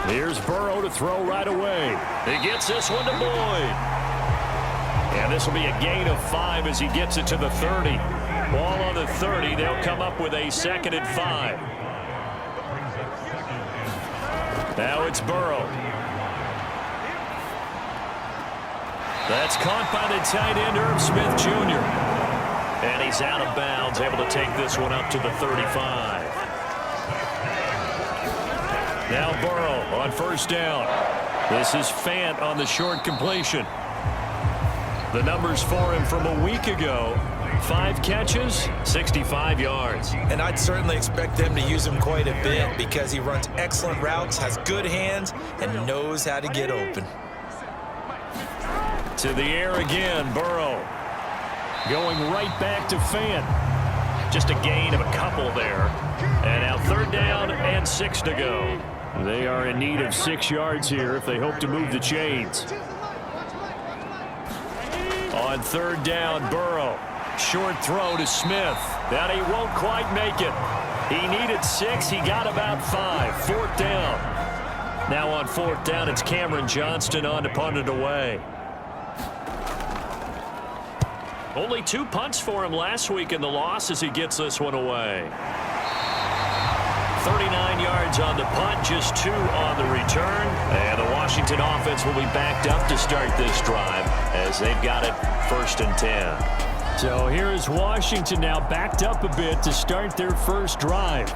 Here's Burrow to throw right away. He gets this one to Boyd. And this will be a gain of 5 as he gets it to the 30. Ball on the 30. They'll come up with a 2nd and 5. Now it's Burrow. That's caught by the tight end, Irv Smith Jr. And he's out of bounds, able to take this one up to the 35. Now Burrow on 1st down. This is Fant on the short completion. The numbers for him from a week ago: 5 catches, 65 yards. And I'd certainly expect them to use him quite a bit because he runs excellent routes, has good hands, and knows how to get open. To the air again, Burrow. Going right back to Fant. Just a gain of a couple there. And now 3rd down and 6 to go. They are in need of 6 yards here if they hope to move the chains. On 3rd down, Burrow. Short throw to Smith. That he won't quite make it. He needed 6. He got about 5. 4th down. Now on 4th down, it's Cameron Johnston on to punt it away. Only 2 punts for him last week in the loss as he gets this one away. 39 yards on the punt, just 2 on the return. And the Washington offense will be backed up to start this drive as they've got it 1st and 10. So here is Washington now backed up a bit to start their first drive.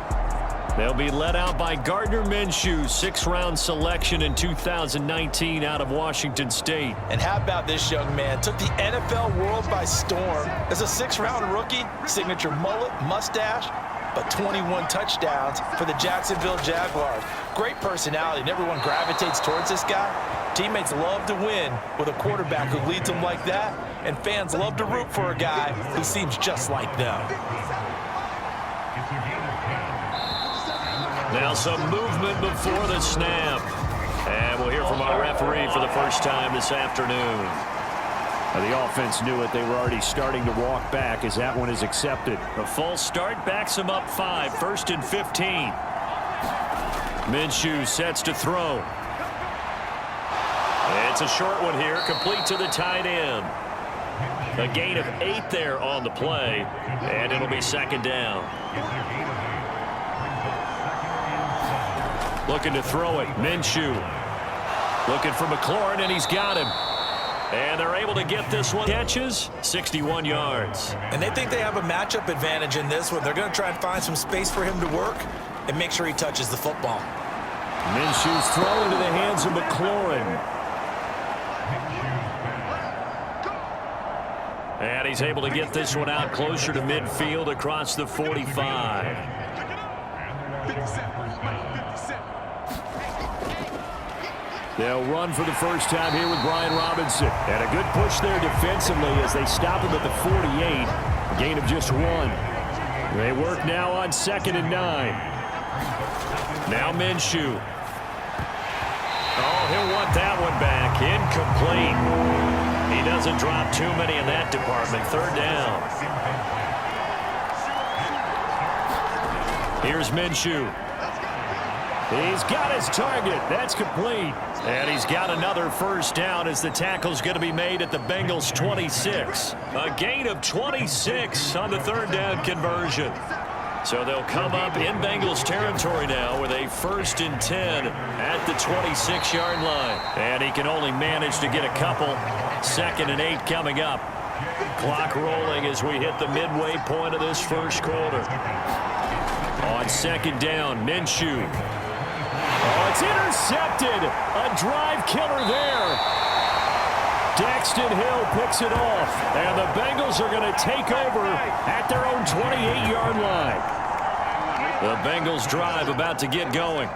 They'll be led out by Gardner Minshew, 6th-round selection in 2019 out of Washington State. And how about this young man? Took the NFL world by storm. As a 6th-round rookie, signature mullet, mustache, but 21 touchdowns for the Jacksonville Jaguars. Great personality, and everyone gravitates towards this guy. Teammates love to win with a quarterback who leads them like that, and fans love to root for a guy who seems just like them. Now some movement before the snap. And we'll hear from our referee for the first time this afternoon. The offense knew it. They were already starting to walk back as that one is accepted. A false start backs him up 5. 1st and 15. Minshew sets to throw. It's a short one here, complete to the tight end. A gain of 8 there on the play, and it'll be 2nd down. Looking to throw it, Minshew. Looking for McLaurin, and he's got him. And they're able to get this one. Catches, 61 yards. And they think they have a matchup advantage in this one. They're going to try and find some space for him to work and make sure he touches the football. Minshew's thrown into the hands of McLaurin. And he's able to get this one out closer to midfield across the 45. They'll run for the first time here with Brian Robinson. And a good push there defensively as they stop him at the 48. A gain of just 1. They work now on 2nd and 9. Now Minshew. Oh, he'll want that one back. Incomplete. He doesn't drop too many in that department. 3rd down. Here's Minshew. He's got his target. That's complete. And he's got another first down as the tackle's going to be made at the Bengals 26. A gain of 26 on the 3rd down conversion. So they'll come up in Bengals territory now with a 1st and 10 at the 26-yard line. And he can only manage to get a couple. 2nd and 8 coming up. Clock rolling as we hit the midway point of this first quarter. On 2nd down, Minshew. Oh, it's intercepted. A drive killer there. Daxton Hill picks it off. And the Bengals are going to take over at their own 28-yard line. The Bengals drive about to get going.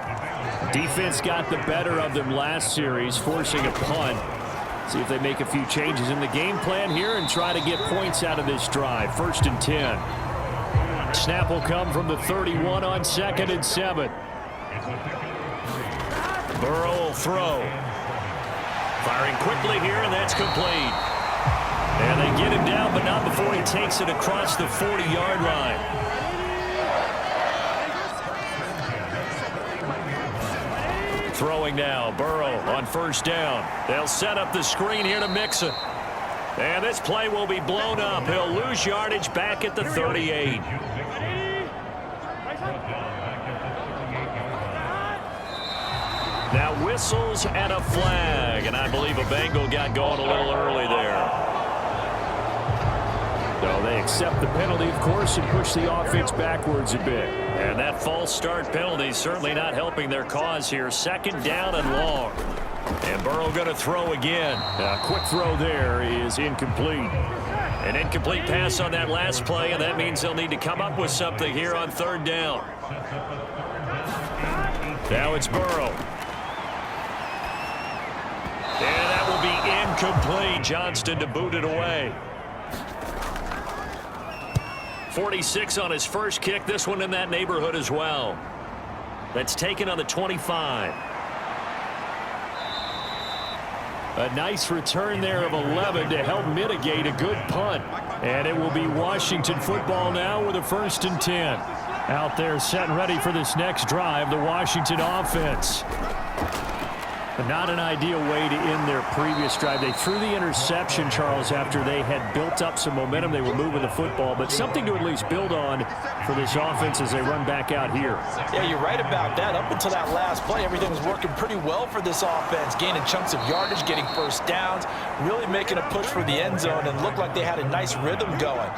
Defense got the better of them last series, forcing a punt. See if they make a few changes in the game plan here and try to get points out of this drive. 1st and 10. Snap will come from the 31 on 2nd and 7. Burrow will throw. Firing quickly here, and that's complete. And they get him down, but not before he takes it across the 40-yard line. throwing now. Burrow on first down. They'll set up the screen here to Mixon. And this play will be blown up. He'll lose yardage back at the 38. Now whistles and a flag. And I believe a Bengal got going a little early there. So they accept the penalty, of course, and push the offense backwards a bit. And that false start penalty certainly not helping their cause here. Second down and long. And Burrow going to throw again. A quick throw there is incomplete. An incomplete pass on that last play, and that means they'll need to come up with something here on third down. Now it's Burrow. And that will be incomplete. Johnston to boot it away. 46 on his first kick. This one in that neighborhood as well. That's taken on the 25. A nice return there of 11 to help mitigate a good punt. And it will be Washington football now with a 1st and 10. Out there set and ready for this next drive, the Washington offense. Not an ideal way to end their previous drive. They threw the interception, Charles, after they had built up some momentum. They were moving the football, but something to at least build on for this offense as they run back out here. Yeah, you're right about that. Up until that last play, everything was working pretty well for this offense, gaining chunks of yardage, getting first downs, really making a push for the end zone, and looked like they had a nice rhythm going.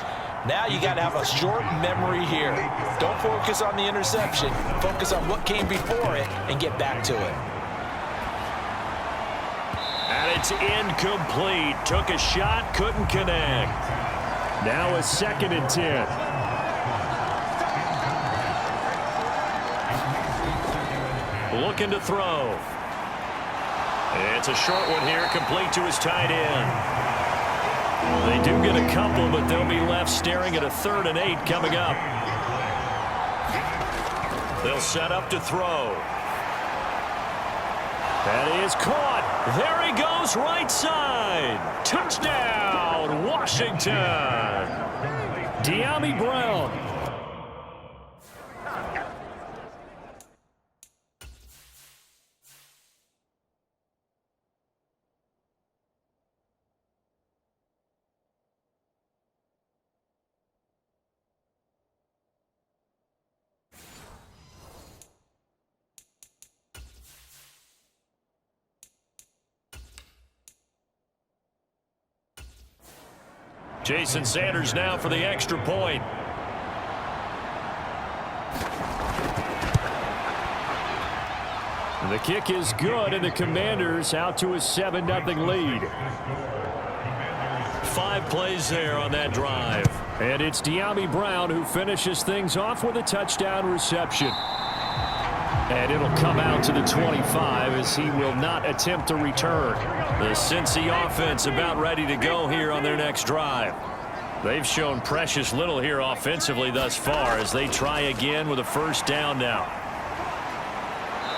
Now you got to have a short memory here. Don't focus on the interception. Focus on what came before it and get back to it. And it's incomplete. Took a shot, couldn't connect. Now a 2nd and 10. Looking to throw. It's a short one here, complete to his tight end. They do get a couple, but they'll be left staring at a 3rd and 8 coming up. They'll set up to throw. That is caught. There he goes, right side. Touchdown, Washington. De'Ami Brown. Jason Sanders now for the extra point. The kick is good, and the Commanders out to a 7-0 lead. 5 plays there on that drive. And it's De'Ami Brown who finishes things off with a touchdown reception. And it'll come out to the 25 as he will not attempt to return. The Cincy offense about ready to go here on their next drive. They've shown precious little here offensively thus far as they try again with a 1st down now.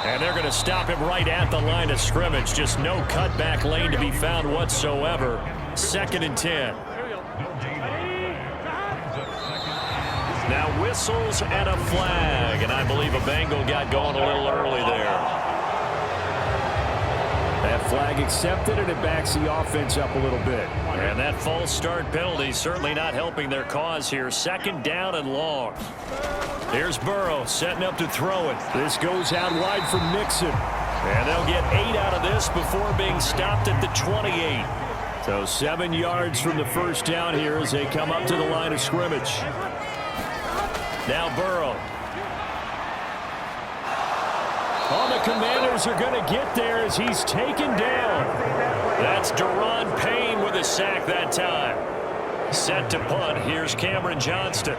And they're going to stop him right at the line of scrimmage. Just no cutback lane to be found whatsoever. 2nd and 10. Now whistles and a flag, and I believe a Bengal got going a little early there. That flag accepted, and it backs the offense up a little bit. And that false start penalty certainly not helping their cause here. 2nd down and long. Here's Burrow setting up to throw it. This goes out wide for Mixon. And they'll get 8 out of this before being stopped at the 28. So 7 yards from the 1st down here as they come up to the line of scrimmage. Now Burrow. Oh, the Commanders are going to get there as he's taken down. That's Daron Payne with a sack that time. Set to punt. Here's Cameron Johnston.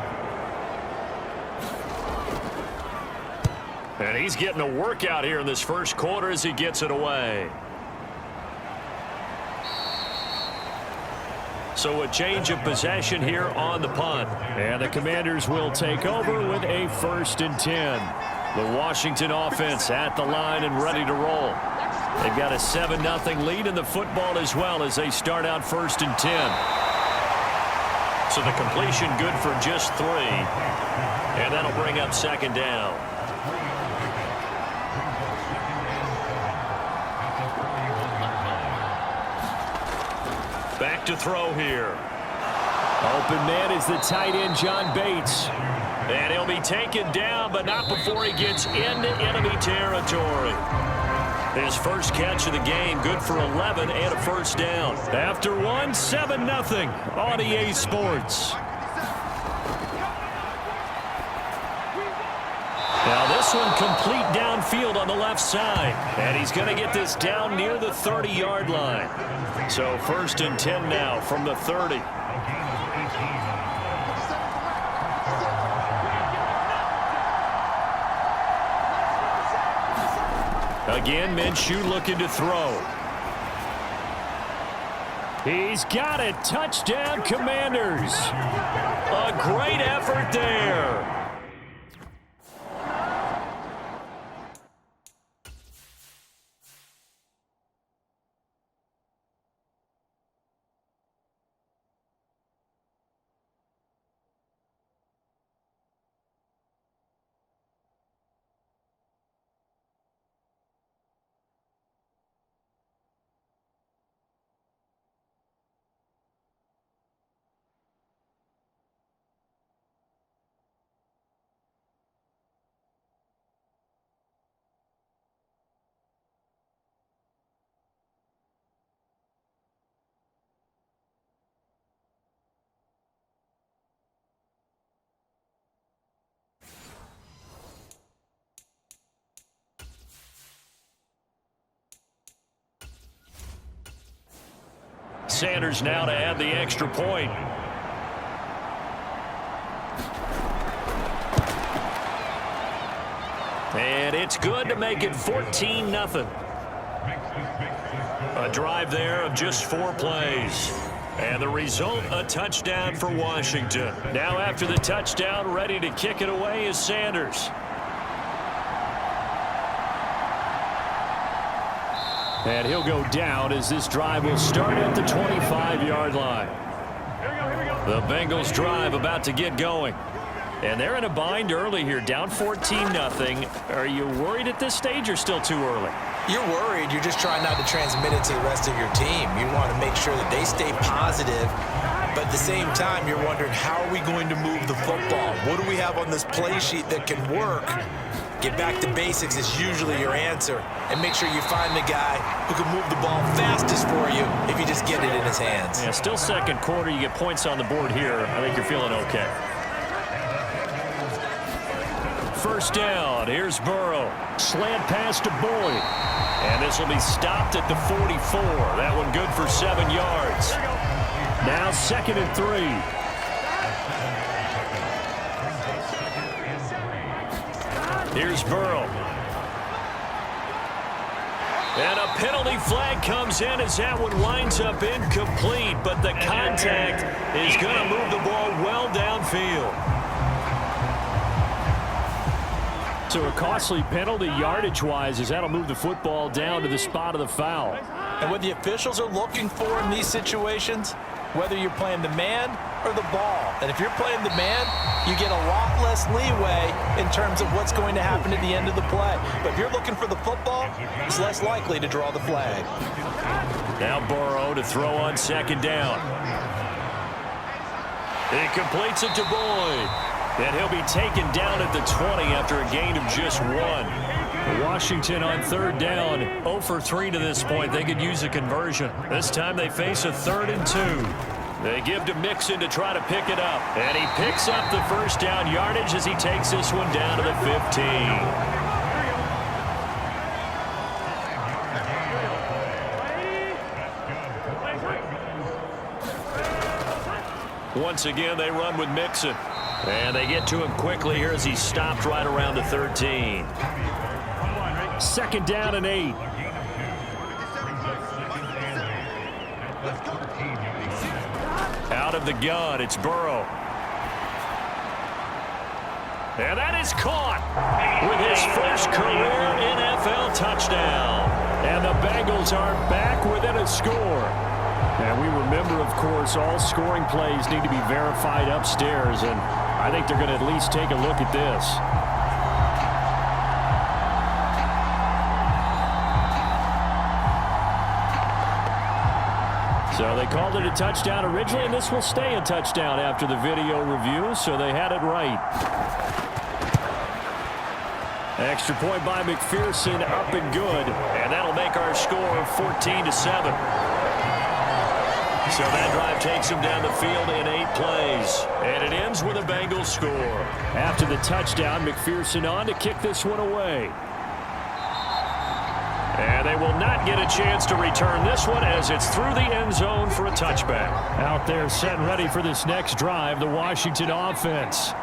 And he's getting a workout here in this 1st quarter as he gets it away. So a change of possession here on the punt. And the Commanders will take over with a 1st and 10. The Washington offense at the line and ready to roll. They've got a 7-0 lead in the football as well as they start out 1st and 10. So the completion good for just 3. And that'll bring up 2nd down. to throw here. Open man is the tight end, John Bates. And he'll be taken down, but not before he gets into enemy territory. His first catch of the game, good for 11 and a first down. After one, 7-0 on EA Sports. Now this one complete downfield on the left side. And he's going to get this down near the 30-yard line. So 1st and 10 now from the 30. Again, Minshew looking to throw. He's got it. Touchdown, Commanders. A great effort there. Sanders now to add the extra point. And it's good to make it 14-0. A drive there of just 4 plays. And the result, a touchdown for Washington. Now after the touchdown, ready to kick it away is Sanders. And he'll go down as this drive will start at the 25-yard line. The Bengals drive about to get going. And they're in a bind early here, down 14-0. Are you worried at this stage or still too early? You're worried. You're just trying not to transmit it to the rest of your team. You want to make sure that they stay positive. But at the same time, you're wondering, how are we going to move the football? What do we have on this play sheet that can work? Get back to basics is usually your answer. And make sure you find the guy who can move the ball fastest for you if you just get it in his hands. Yeah, still second quarter. You get points on the board here. I think you're feeling okay. First down. Here's Burrow. Slant pass to Boyd. And this will be stopped at the 44. That one good for 7 yards. Now 2nd and 3. Here's Burrow. And a penalty flag comes in as that one winds up incomplete, but the contact is going to move the ball well downfield. So a costly penalty yardage-wise as that'll move the football down to the spot of the foul. And what the officials are looking for in these situations, whether you're playing the man or the ball. And if you're playing the man, you get a lot less leeway in terms of what's going to happen at the end of the play. But if you're looking for the football, it's less likely to draw the flag. Now Burrow to throw on 2nd down. He completes it to Boyd. And he'll be taken down at the 20 after a gain of just 1. Washington on 3rd down, 0 for 3 to this point. They could use a conversion. This time they face a 3rd and 2. They give to Mixon to try to pick it up. And he picks up the first down yardage as he takes this one down to the 15. Once again, they run with Mixon. And they get to him quickly here as he stopped right around the 13. 2nd down and 8. Out of the gun, it's Burrow. And that is caught with his first career NFL touchdown. And the Bengals are back within a score. And we remember, of course, all scoring plays need to be verified upstairs, and I think they're going to at least take a look at this. So they called it a touchdown originally, and this will stay a touchdown after the video review, so they had it right. Extra point by McPherson, up and good, and that'll make our score 14-7. So that drive takes them down the field in 8 plays, and it ends with a Bengals score. After the touchdown, McPherson on to kick this one away. And they will not get a chance to return this one as it's through the end zone for a touchback. Out there set and ready for this next drive, the Washington offense.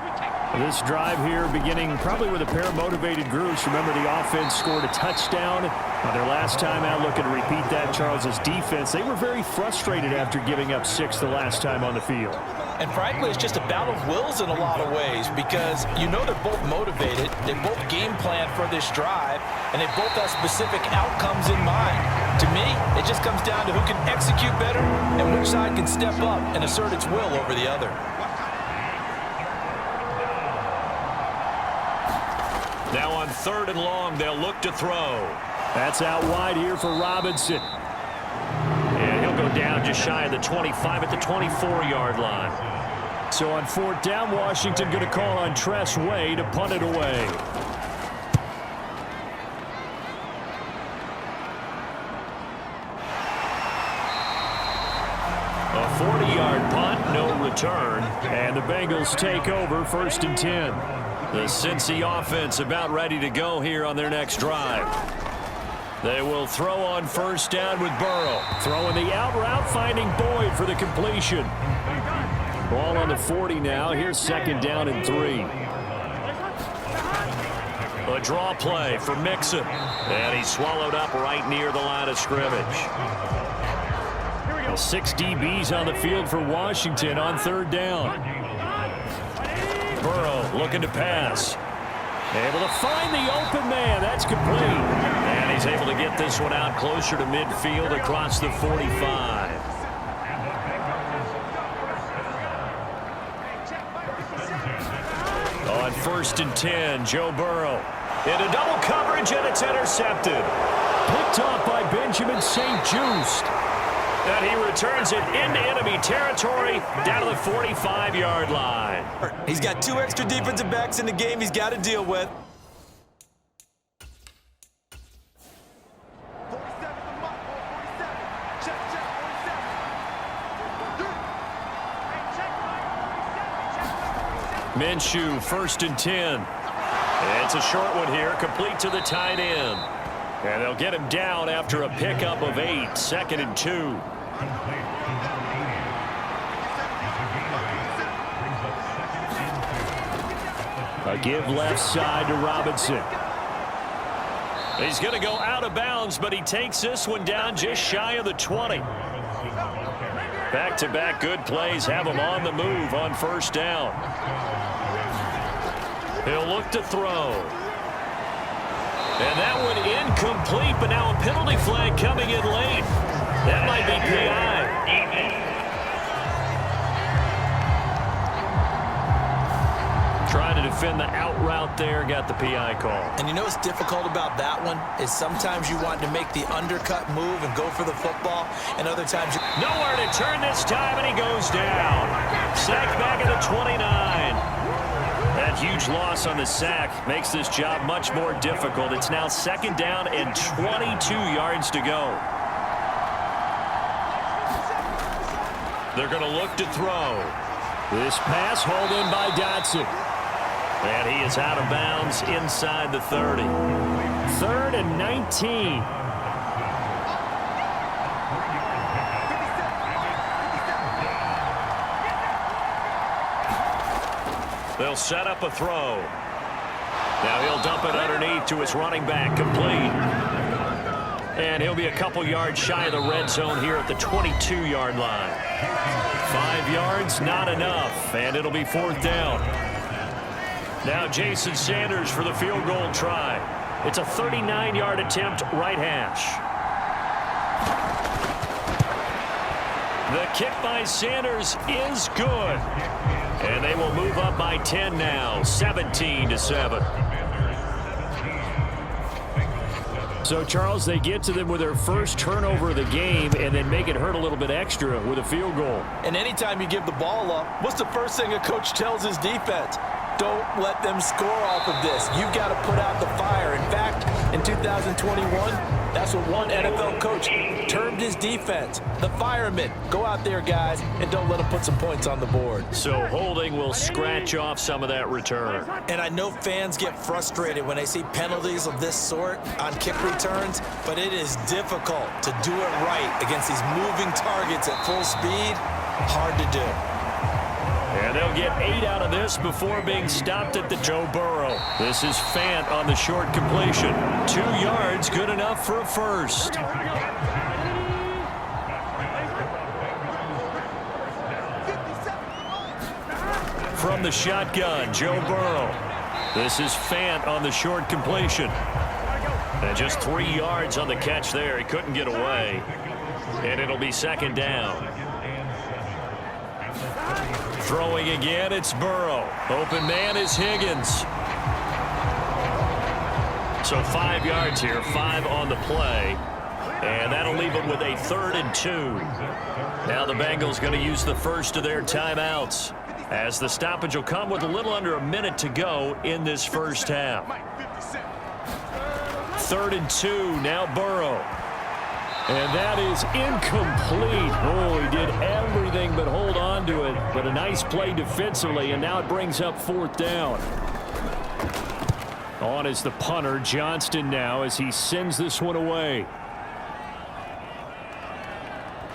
This drive here beginning probably with a pair of motivated groups. Remember, the offense scored a touchdown on their last time out. Looking to repeat that. Charles's defense, they were very frustrated after giving up 6 the last time on the field. And frankly, it's just a battle of wills in a lot of ways because you know they're both motivated, they both game plan for this drive, and they both have specific outcomes in mind. To me, it just comes down to who can execute better and which side can step up and assert its will over the other. Now on 3rd and long, they'll look to throw. That's out wide here for Robinson. And he'll go down just shy of the 25 at the 24-yard line. So on 4th down, Washington going to call on Tress Way to punt it away. A 40-yard punt, no return. And the Bengals take over 1st and 10. The Cincy offense about ready to go here on their next drive. They will throw on 1st down with Burrow. Throwing the out route, finding Boyd for the completion. Ball on the 40 now. Here's 2nd down and 3. A draw play for Mixon. And he's swallowed up right near the line of scrimmage. 6 DBs on the field for Washington on 3rd down. Burrow looking to pass. Able to find the open man. That's complete. And he's able to get this one out closer to midfield across the 45. On 1st and 10, Joe Burrow. Into double coverage, and it's intercepted. Picked off by Benjamin St-Juste. And he returns it into enemy territory down to the 45-yard line. He's got 2 extra defensive backs in the game he's got to deal with. Minshew, 1st and 10. And it's a short one here, complete to the tight end. And they'll get him down after a pickup of 8, 2nd and 2. A give left side to Robinson. He's going to go out of bounds, but he takes this one down just shy of the 20. Back-to-back good plays have him on the move on 1st down. He'll look to throw. And that one incomplete, but now a penalty flag coming in late. That might be PI. Trying to defend the out route there, got the PI call. And you know what's difficult about that one is sometimes you want to make the undercut move and go for the football, and other times nowhere to turn this time, and he goes down. Sacked back at the 29. That huge loss on the sack makes this job much more difficult. It's now 2nd down and 22 yards to go. They're going to look to throw. This pass hauled in by Dotson. And he is out of bounds inside the 30. 3rd and 19. They'll set up a throw. Now he'll dump it underneath to his running back, complete. And he'll be a couple yards shy of the red zone here at the 22-yard line. 5 yards, not enough, and it'll be 4th down. Now Jason Sanders for the field goal try. It's a 39-yard attempt, right hash. The kick by Sanders is good. And they will move up by 10 now, 17-7. So, Charles, they get to them with their first turnover of the game and then make it hurt a little bit extra with a field goal. And anytime you give the ball up, what's the first thing a coach tells his defense? Don't let them score off of this. You've got to put out the fire. In fact, in 2021, that's what one NFL coach termed his defense. The firemen. Go out there, guys, and don't let them put some points on the board. So holding will scratch off some of that return. And I know fans get frustrated when they see penalties of this sort on kick returns, but it is difficult to do it right against these moving targets at full speed. Hard to do. And they'll get 8 out of this before being stopped at the Joe Burrow. This is Fant on the short completion. 2 yards, good enough for a first. From the shotgun, Joe Burrow. This is Fant on the short completion. And just 3 yards on the catch there. He couldn't get away. And it'll be second down. Throwing again, it's Burrow. Open man is Higgins. So 5 yards here, 5 on the play. And that'll leave them with a 3rd and 2. Now the Bengals going to use the first of their timeouts, as the stoppage will come with a little under a minute to go in this first half. 3rd and 2, now Burrow. And that is incomplete. Oh, he did everything but hold on to it. But a nice play defensively, and now it brings up 4th down. On is the punter, Johnston, now as he sends this one away.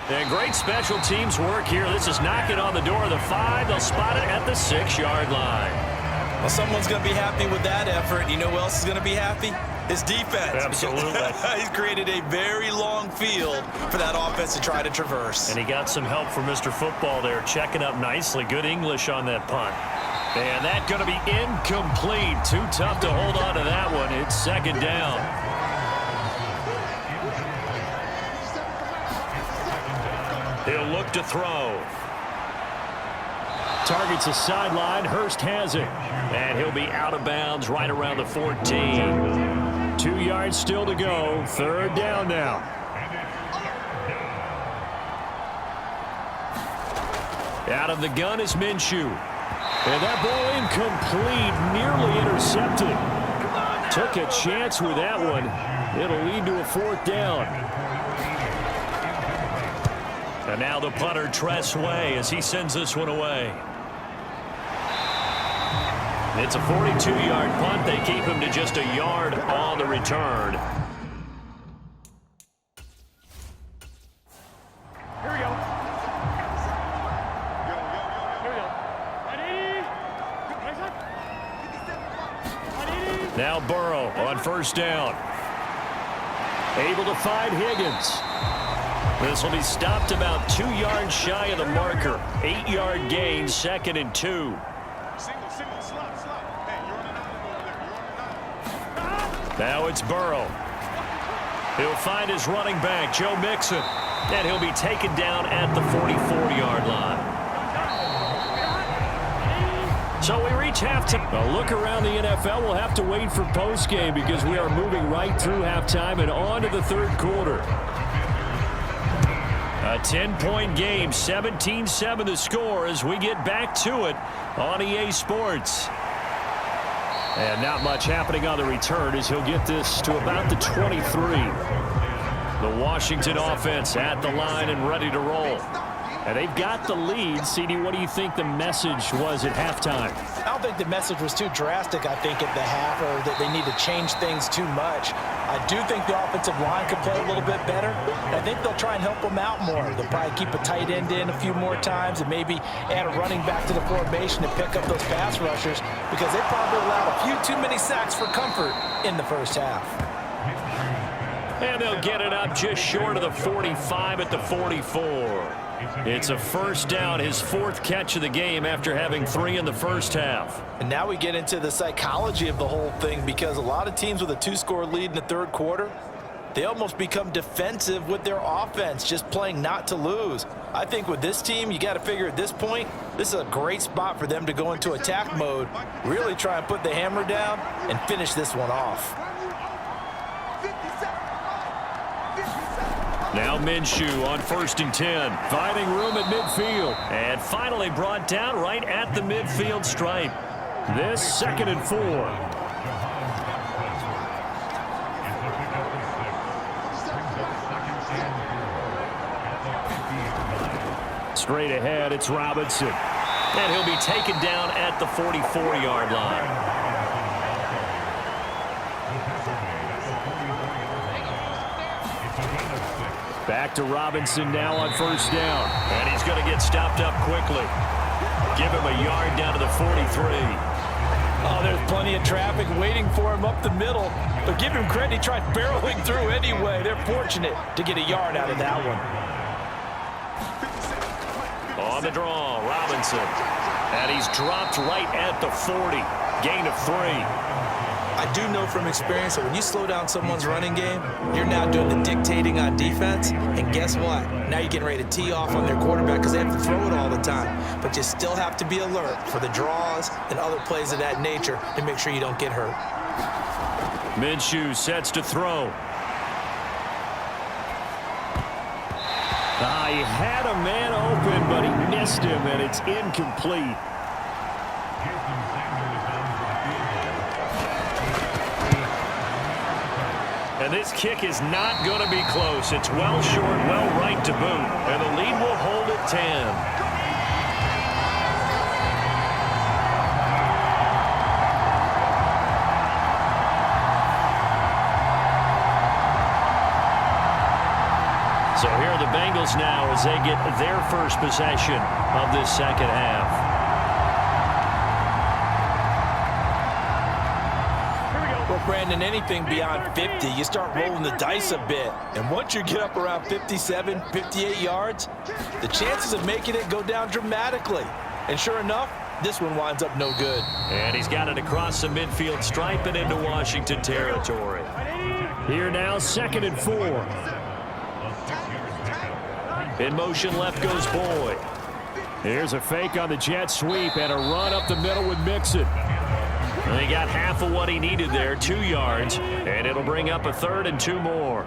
And great special teams work here. This is knocking on the door of the 5. They'll spot it at the 6-yard line. Well, someone's going to be happy with that effort. You know who else is going to be happy? His defense. Absolutely. He's created a very long field for that offense to try to traverse. And he got some help from Mr. Football there, checking up nicely. Good English on that punt. And that's going to be incomplete. Too tough to hold on to that one. It's second down. He'll look to throw. Targets a sideline. Hurst has it. And he'll be out of bounds right around the 14. 2 yards still to go. 3rd down now. Out of the gun is Minshew. And that ball incomplete, nearly intercepted. Took a chance with that one. It'll lead to a 4th down. And now the punter, Tress Way, as he sends this one away. It's a 42-yard punt. They keep him to just a yard on the return. Here we go. Now Burrow on 1st down. Able to find Higgins. This will be stopped about 2 yards shy of the marker. 8-yard gain, 2nd and 2. Now it's Burrow. He'll find his running back, Joe Mixon, and he'll be taken down at the 44-yard line. So we reach halftime. A look around the NFL. We'll have to wait for postgame because we are moving right through halftime and on to the 3rd quarter. A 10-point game, 17-7 the score as we get back to it on EA Sports. And not much happening on the return as he'll get this to about the 23. The Washington offense at the line and ready to roll. And they've got the lead. CD, what do you think the message was at halftime? I don't think the message was too drastic, I think, at the half, or that they need to change things too much. I do think the offensive line could play a little bit better. I think they'll try and help them out more. They'll probably keep a tight end in a few more times and maybe add a running back to the formation to pick up those pass rushers because they probably allowed a few too many sacks for comfort in the first half. And they'll get it up just short of the 45 at the 44. It's a 1st down, his 4th catch of the game after having 3 in the first half. And now we get into the psychology of the whole thing because a lot of teams with a 2-score lead in the 3rd quarter, they almost become defensive with their offense, just playing not to lose. I think with this team, you got to figure at this point, this is a great spot for them to go into attack mode, really try and put the hammer down and finish this one off. Now Minshew on 1st and 10. Finding room at midfield. And finally brought down right at the midfield stripe. This 2nd and 4. Straight ahead, it's Robinson. And he'll be taken down at the 44-yard line. Back to Robinson now on 1st down. And he's going to get stopped up quickly. Give him a yard down to the 43. Oh, there's plenty of traffic waiting for him up the middle. But give him credit, he tried barreling through anyway. They're fortunate to get a yard out of that one. On the draw, Robinson. And he's dropped right at the 40. Gain of 3. I do know from experience that when you slow down someone's running game, you're now doing the dictating on defense. And guess what? Now you're getting ready to tee off on their quarterback because they have to throw it all the time. But you still have to be alert for the draws and other plays of that nature to make sure you don't get hurt. Minshew sets to throw. He had a man open, but he missed him, and it's incomplete. And this kick is not going to be close. It's well short, well right to boot. And the lead will hold at 10. So here are the Bengals now as they get their first possession of this second half. Well, Brandon, anything beyond 50, you start rolling the dice a bit. And once you get up around 57, 58 yards, the chances of making it go down dramatically. And sure enough, this one winds up no good. And he's got it across the midfield stripe and into Washington territory. Here now, 2nd and 4. In motion left goes Boyd. Here's a fake on the jet sweep and a run up the middle with Mixon. And he got half of what he needed there, 2 yards, and it'll bring up a 3rd and 2 more.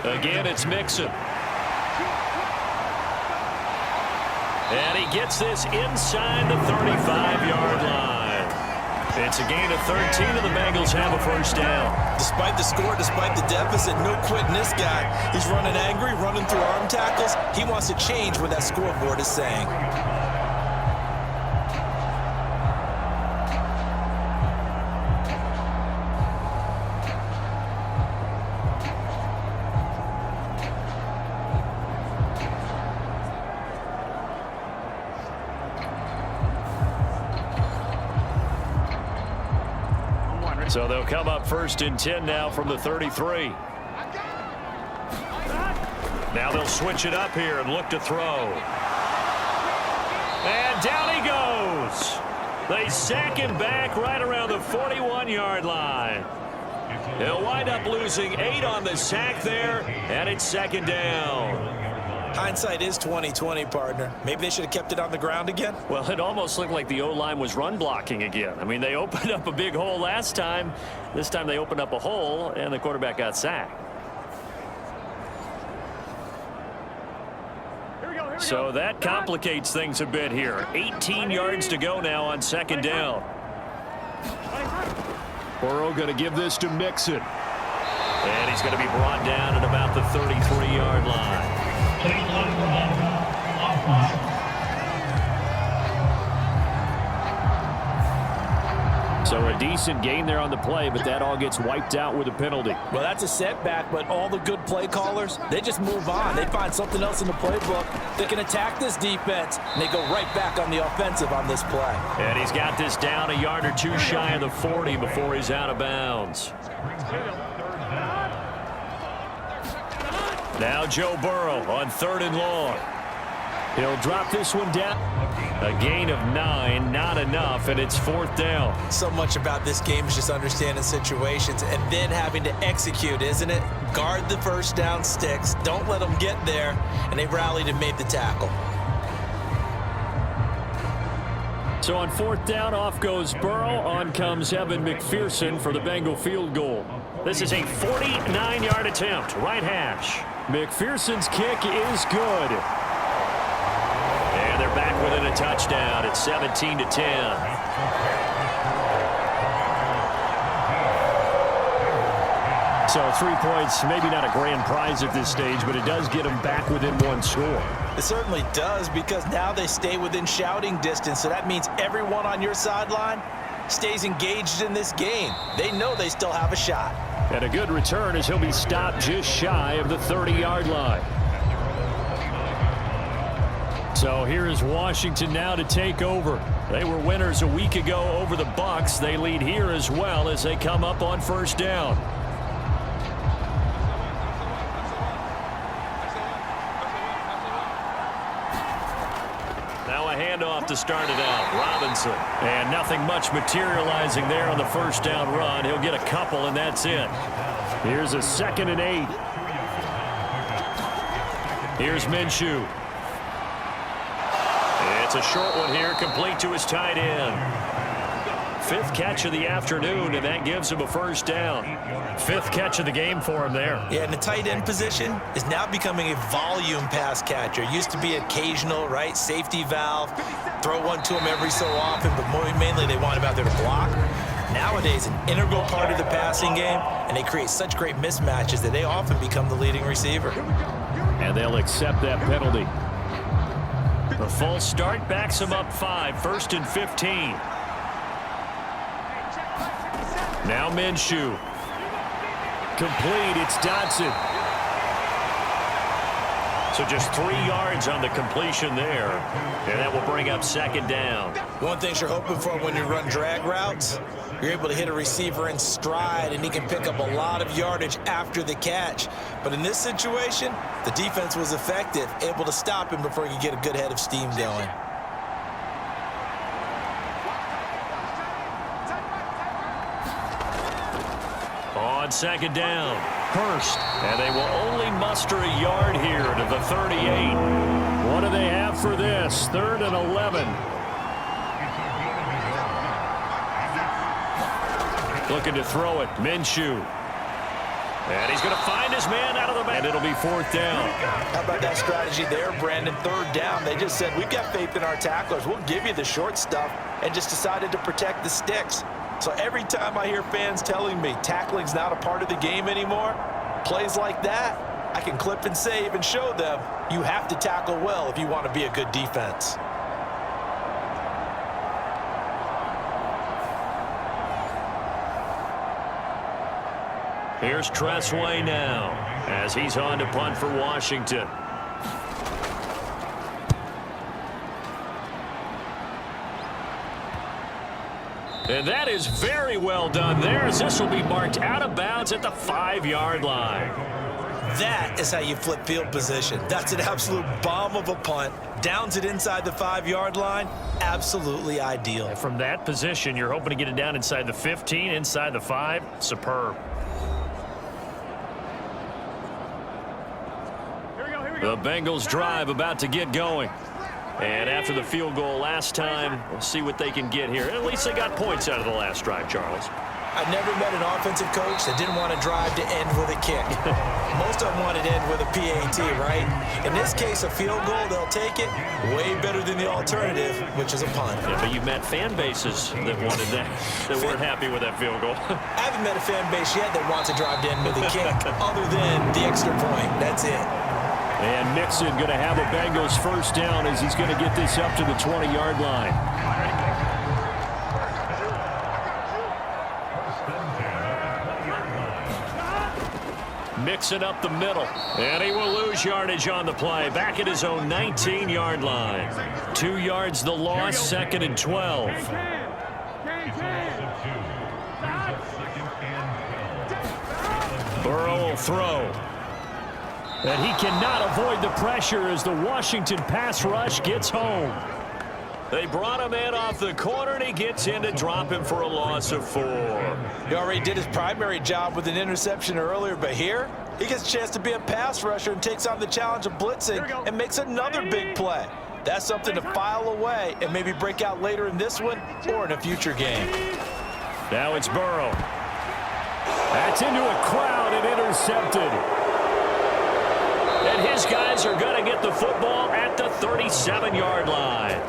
Again, it's Mixon. And he gets this inside the 35-yard line. It's a gain of 13, and the Bengals have a 1st down. Despite the score, despite the deficit, no quitting this guy. He's running angry, running through arm tackles. He wants to change what that scoreboard is saying. So they'll come up 1st and 10 now from the 33. Now they'll switch it up here and look to throw. And down he goes. They sack him back right around the 41-yard line. He'll wind up losing 8 on the sack there, and it's 2nd down. Hindsight is 20/20, partner. Maybe they should have kept it on the ground again. Well, it almost looked like the O-line was run blocking again. I mean, they opened up a big hole last time. This time they opened up a hole, and the quarterback got sacked. So that complicates things a bit here. 18 yards to go now on 2nd down. Burrow going to give this to Mixon. And he's going to be brought down at about the 33-yard line. So a decent gain there on the play, but that all gets wiped out with a penalty. Well, that's a setback, but all the good play callers, they just move on. They find something else in the playbook. They can attack this defense, and they go right back on the offensive on this play. And he's got this down a yard or 2 shy of the 40 before he's out of bounds. Now Joe Burrow on 3rd and long. He'll drop this one down. A gain of 9, not enough, and it's 4th down. So much about this game is just understanding situations and then having to execute, isn't it? Guard the 1st down sticks. Don't let them get there, and they rallied and made the tackle. So on 4th down, off goes Burrow. On comes Evan McPherson for the Bengal field goal. This is a 49-yard attempt, right hash. McPherson's kick is good. And they're back within a touchdown. It's 17-10. So 3 points, maybe not a grand prize at this stage, but it does get them back within one score. It certainly does, because now they stay within shouting distance, so that means everyone on your sideline stays engaged in this game. They know they still have a shot. And a good return as he'll be stopped just shy of the 30-yard line. So here is Washington now to take over. They were winners a week ago over the Bucs. They lead here as well as they come up on 1st down. Handoff to start it out. Robinson. And nothing much materializing there on the 1st down run. He'll get a couple, and that's it. Here's a 2nd and 8. Here's Minshew. It's a short one here, complete to his tight end. 5th catch of the afternoon, and that gives him a 1st down. 5th catch of the game for him there. Yeah, and the tight end position is now becoming a volume pass catcher. Used to be occasional, right? Safety valve. Throw one to him every so often, but mainly they want him out there to block. Nowadays, an integral part of the passing game, and they create such great mismatches that they often become the leading receiver. And they'll accept that penalty. The false start backs him up 5, 1st and 15. Now Minshew. Complete. It's Dodson. So just 3 yards on the completion there. And that will bring up 2nd down. One thing you're hoping for when you run drag routes, you're able to hit a receiver in stride, and he can pick up a lot of yardage after the catch. But in this situation, the defense was effective, able to stop him before he could get a good head of steam going. On 2nd down, Hurst. And they will only muster a yard here to the 38. What do they have for this? 3rd and 11. Looking to throw it. Minshew. And he's going to find his man out of the back. And it'll be 4th down. How about that strategy there, Brandon? 3rd down. They just said, we've got faith in our tacklers. We'll give you the short stuff, and just decided to protect the sticks. So every time I hear fans telling me tackling's not a part of the game anymore, plays like that, I can clip and save and show them you have to tackle well if you want to be a good defense. Here's Tressway now as he's on to punt for Washington. And that is very well done there, as this will be marked out of bounds at the 5-yard line. That is how you flip field position. That's an absolute bomb of a punt. Downs it inside the 5-yard line. Absolutely ideal. And from that position, you're hoping to get it down inside the 15, inside the 5. Superb. The Bengals drive about to get going. And after the field goal last time, we'll see what they can get here. At least they got points out of the last drive, Charles. I've never met an offensive coach that didn't want to drive to end with a kick. Most of them wanted to end with a PAT, right? In this case, a field goal, they'll take it. Way better than the alternative, which is a punt. Yeah, but you've met fan bases that wanted that, that weren't happy with that field goal. I haven't met a fan base yet that wants to drive to end with a kick, other than the extra point. That's it. And Mixon going to have a Bengals 1st down as he's going to get this up to the 20-yard line. Mixon up the middle. And he will lose yardage on the play. Back at his own 19-yard line. 2 yards the loss, 2nd and 12. Burrow will throw. And he cannot avoid the pressure as the Washington pass rush gets home. They brought him in off the corner, and he gets in to drop him for a loss of 4. He already did his primary job with an interception earlier, but here he gets a chance to be a pass rusher and takes on the challenge of blitzing and makes another big play. That's something to file away and maybe break out later in this one or in a future game. Now it's Burrow. That's into a crowd and intercepted. And his guys are going to get the football at the 37-yard line.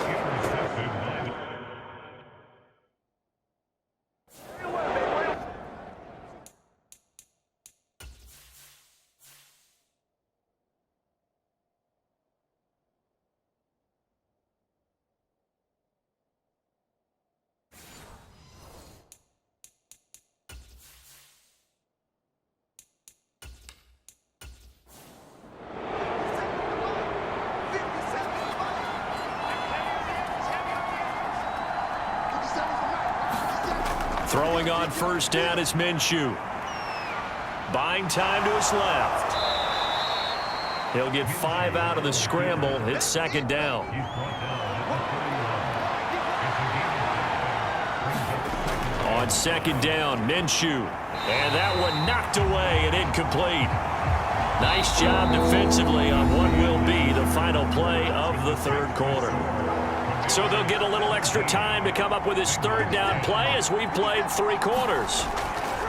Throwing on first down is Minshew. Buying time to his left. He'll get 5 out of the scramble. It's second down. On second down, Minshew. And that one knocked away and incomplete. Nice job defensively on what will be the final play of the third quarter. So they'll get a little extra time to come up with his third down play as we've played 3 quarters.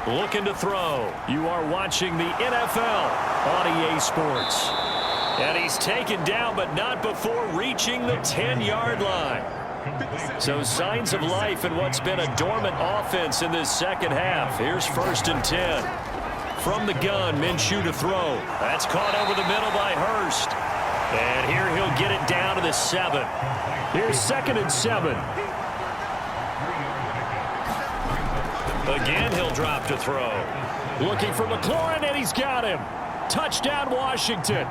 Looking to throw. You are watching the NFL on EA Sports. And he's taken down, but not before reaching the 10-yard line. So signs of life in what's been a dormant offense in this second half. Here's 1st and 10. From the gun, Minshew to throw. That's caught over the middle by Hurst. And here he'll get it down to the 7. Here's 2nd and 7. Again, he'll drop to throw. Looking for McLaurin, and he's got him. Touchdown, Washington.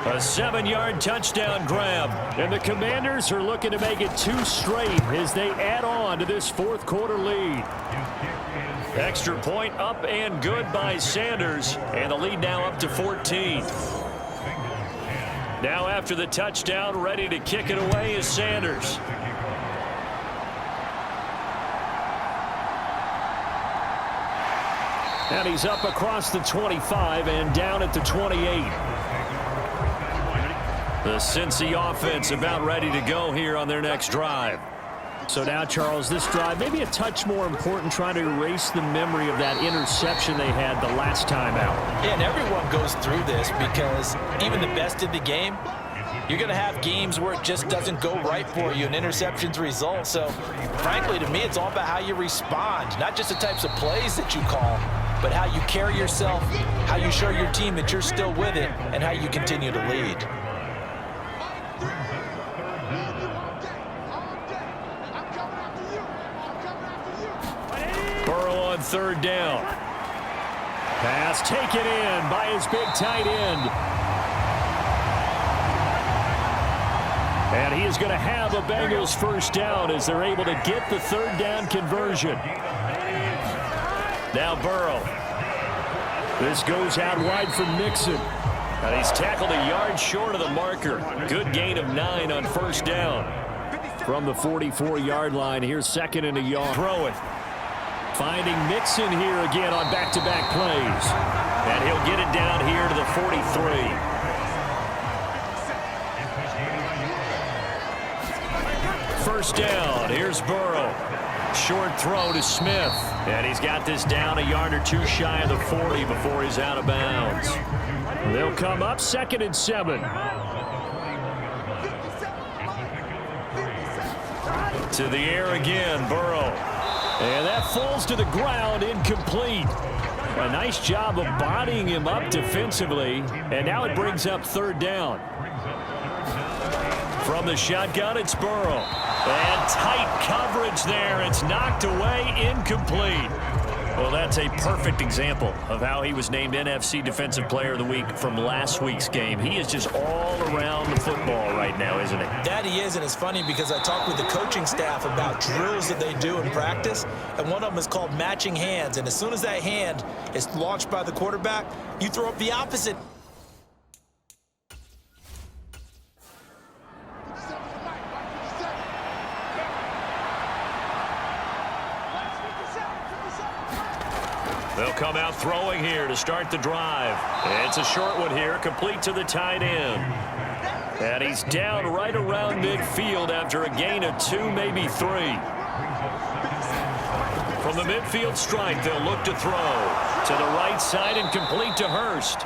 A 7-yard touchdown grab. And the Commanders are looking to make it 2 straight as they add on to this fourth quarter lead. Extra point up and good by Sanders. And the lead now up to 14. Now after the touchdown, ready to kick it away is Sanders. And he's up across the 25 and down at the 28. The Cincy offense about ready to go here on their next drive. So now, Charles, this drive maybe a touch more important, trying to erase the memory of that interception they had the last time out. Yeah, and everyone goes through this because even the best in the game, you're going to have games where it just doesn't go right for you and interceptions result. So, frankly, to me, it's all about how you respond, not just the types of plays that you call, but how you carry yourself, how you show your team that you're still with it, and how you continue to lead. Burrow on third down. Pass taken in by his big tight end. And he is going to have a Bengals first down as they're able to get the third down conversion. Now Burrow. This goes out wide for Mixon. And he's tackled a yard short of the marker. Good gain of 9 on first down. From the 44-yard line, here's 2nd and a yard. Throw it. Finding Mixon here again on back-to-back plays. And he'll get it down here to the 43. First down. Here's Burrow. Short throw to Smith. And he's got this down a yard or 2 shy of the 40 before he's out of bounds. They'll come up 2nd and 7. To the air again, Burrow. And that falls to the ground, incomplete. A nice job of bodying him up defensively. And now it brings up third down. From the shotgun, it's Burrow. And tight coverage there. It's knocked away, incomplete. Well, that's a perfect example of how he was named NFC Defensive Player of the Week from last week's game. He is just all around the football right now, isn't he? That he is, and it's funny because I talked with the coaching staff about drills that they do in practice, and one of them is called matching hands. And as soon as that hand is launched by the quarterback, you throw up the opposite. They'll come out throwing here to start the drive. It's a short one here, complete to the tight end. And he's down right around midfield after a gain of 2, maybe 3. From the midfield stripe, they'll look to throw. To the right side and complete to Hurst.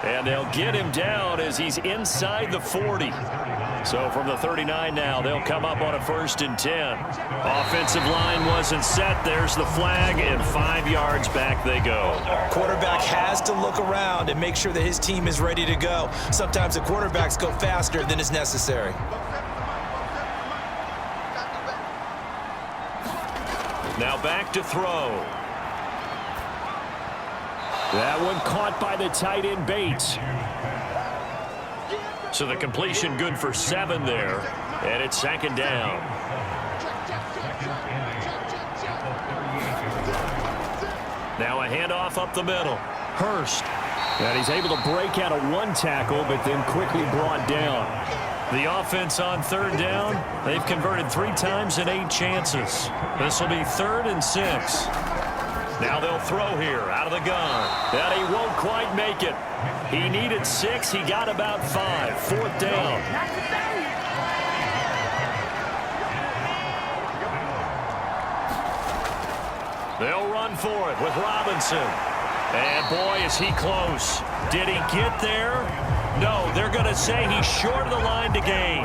And they'll get him down as he's inside the 40. So from the 39 now, they'll come up on a 1st and 10. Offensive line wasn't set. There's the flag, and 5 yards back they go. Quarterback has to look around and make sure that his team is ready to go. Sometimes the quarterbacks go faster than is necessary. Now back to throw. That one caught by the tight end Bates. So the completion good for 7 there. And it's 2nd down. Now a handoff up the middle. Hurst. And he's able to break out of 1 tackle, but then quickly brought down. The offense on 3rd down, they've converted 3 times in 8 chances. This will be 3rd and 6. Now they'll throw here out of the gun. And he won't quite make it. He needed 6. He got about 5. 4th down. They'll run for it with Robinson. And boy, is he close. Did he get there? No, they're going to say he's short of the line to gain.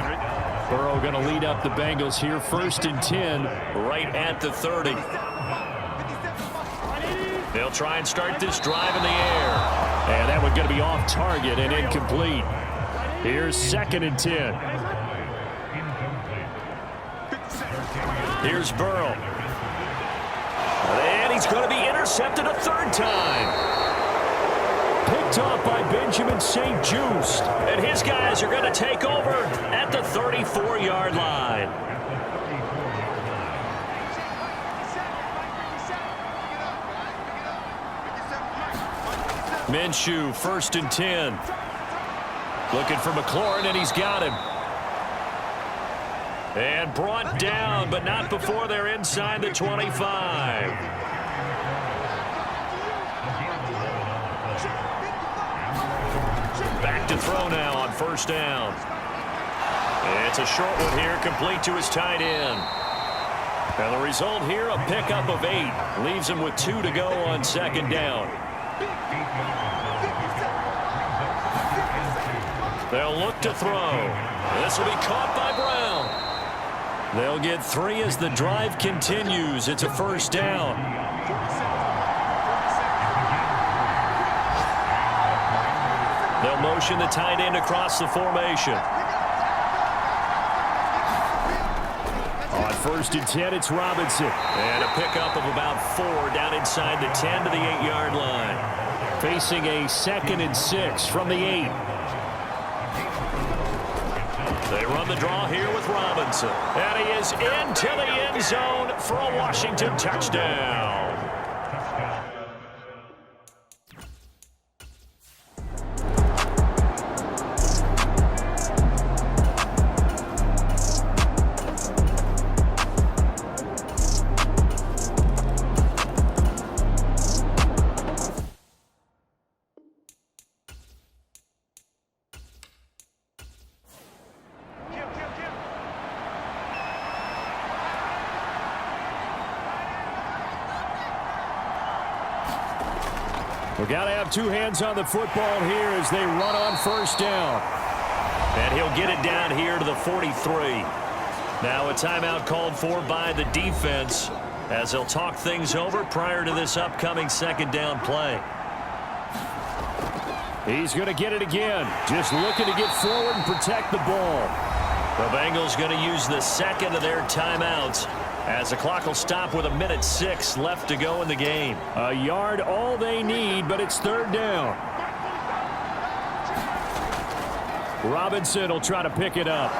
Burrow going to lead up the Bengals here, 1st and 10, right at the 30. They'll try and start this drive in the air. And that one's going to be off target and incomplete. Here's 2nd and 10. Here's Burrow. And he's going to be intercepted a 3rd time. Picked off by Benjamin St. Juste. And his guys are going to take over at the 34-yard line. Minshew, 1st and 10. Looking for McLaurin, and he's got him. And brought down, but not before they're inside the 25. Back to throw now on 1st down. It's a short one here, complete to his tight end. And the result here, a pickup of 8. Leaves him with 2 to go on 2nd down. They'll look to throw. This will be caught by Brown. They'll get 3 as the drive continues. It's a 1st down. They'll motion the tight end across the formation. On 1st and 10, it's Robinson. And a pickup of about 4 down inside the 10 to the 8-yard line. Facing a 2nd and 6 from the 8. They run the draw here with Robinson. And he is into the end zone for a Washington touchdown. We've got to have 2 hands on the football here as they run on 1st down. And he'll get it down here to the 43. Now a timeout called for by the defense as they'll talk things over prior to this upcoming 2nd down play. He's going to get it again. Just looking to get forward and protect the ball. The Bengals going to use the 2nd of their timeouts as the clock will stop with 1:06 left to go in the game. A yard all they need, but it's 3rd down. Robinson will try to pick it up.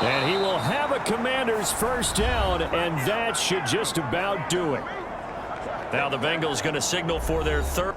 And he will have a Commander's 1st down, and that should just about do it. Now the Bengals going to signal for their 3rd.